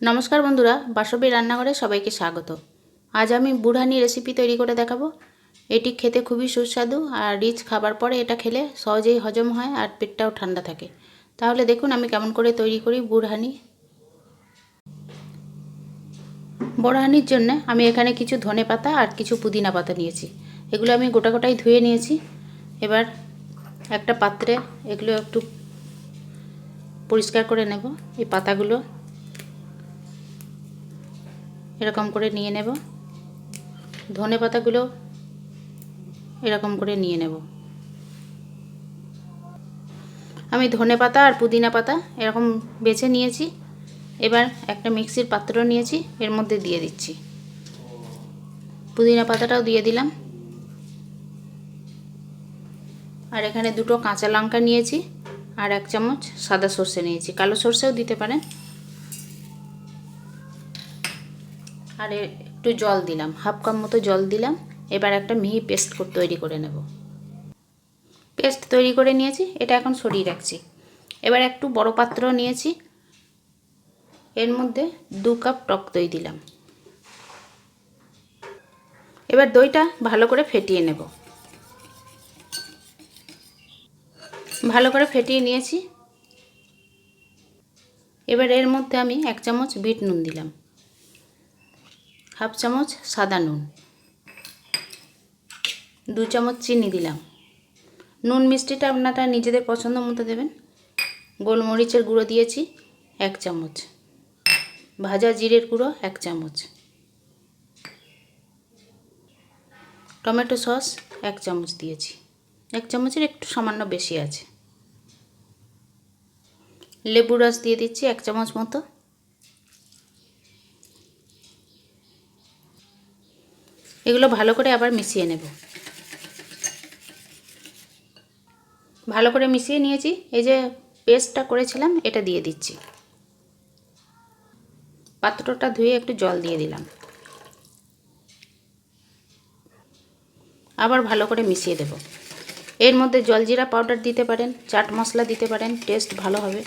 নমস্কার বন্ধুরা, বাসবী রান্নাঘরে সবাইকে স্বাগত। আজ আমি বুড়হানি রেসিপি তৈরি করে দেখাবো। এটি খেতে খুবই সুস্বাদু আর রিচ। খাবার পরে এটা খেলে সহজেই হজম হয় আর পেটটাও ঠান্ডা থাকে। তাহলে দেখুন আমি কেমন করে তৈরি করি বুড়হানি। বুড়হানির জন্য আমি এখানে কিছু ধনে পাতা আর কিছু পুদিনা পাতা নিয়েছি। এগুলো আমি গোটা গোটাই ধুয়ে নিয়েছি। এবার একটা পাত্রে এগুলো একটু পরিষ্কার করে নেব। এই পাতাগুলো এরকম করে নিয়ে নেব। ধনে পাতাগুলো এরকম করে নিয়ে নেব। আমি ধনে পাতা আর পুদিনা পাতা এরকম বেছে নিয়েছি। এবার একটা মিক্সির পাত্র নিয়েছি, এর মধ্যে দিয়ে দিচ্ছি। পুদিনা পাতাটাও দিয়ে দিলাম। আর এখানে দুটো কাঁচা লঙ্কা নিয়েছি আর 1 চামচ সাদা সর্ষে নিয়েছি। কালো সর্ষেও দিতে পারেন। আর একটু জল দিলাম, হাফ কাপ মতো জল দিলাম। এবার একটা মিহি পেস্ট তৈরি করে নেব। পেস্ট তৈরি করে নিয়েছি, এটা এখন সরিয়ে রাখছি। এবার একটু বড় পাত্র নিয়েছি, এর মধ্যে 2 কাপ টক দই দিলাম। এবার দইটা ভালো করে ফেটিয়ে নেব। ভালো করে ফেটিয়ে নিয়েছি। এবার এর মধ্যে আমি 1 চামচ বিট নুন দিলাম, হাফ চামচ সাদা নুন, 2 চামচ চিনি দিলাম। নুন মিষ্টিটা আপনারা নিজেদের পছন্দ মতো দেবেন। গোলমরিচের গুঁড়ো দিয়েছি 1 চামচ, ভাজা জিরের গুঁড়ো 1 চামচ, টমেটো সস 1 চামচ দিয়েছি। 1 চামচের একটু সামান্য বেশি আছে। লেবু রস দিয়ে দিচ্ছি 1 চামচ মতো। এগুলো ভালো করে আবার মিশিয়ে নেব। ভালো করে মিশিয়ে নিয়েছি। এই যে পেস্টটা করেছিলাম এটা দিয়ে দিচ্ছি। পাত্রটা ধুয়ে একটু জল দিয়ে দিলাম। আবার ভালো করে মিশিয়ে দেব। এর মধ্যে জলজিরা পাউডার দিতে পারেন, চাট মশলা দিতে পারেন, টেস্ট ভালো হবে।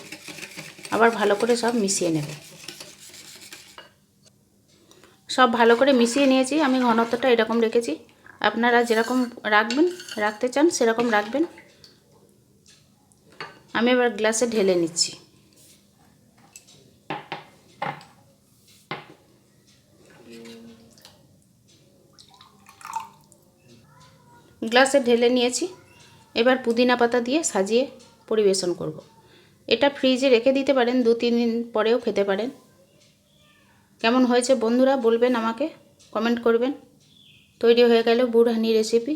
আবার ভালো করে সব মিশিয়ে নেব। সব ভালো করে মিশিয়ে নিয়েছি। আমি ঘনত্বটা এরকম রেখেছি। আপনারা যেরকম রাখতে চান সেরকম রাখবেন। আমি এবার গ্লাসে ঢেলে নিচ্ছি। গ্লাসে ঢেলে নিয়েছি। এবার পুদিনা পাতা দিয়ে সাজিয়ে পরিবেশন করব। এটা ফ্রিজে রেখে দিতে পারেন, 2-3 দিন পরেও খেতে পারেন। কেমন হয়েছে বন্ধুরা বলবেন, আমাকে কমেন্ট করবেন। তৈরি হয়ে গেল বুড়হানি রেসিপি।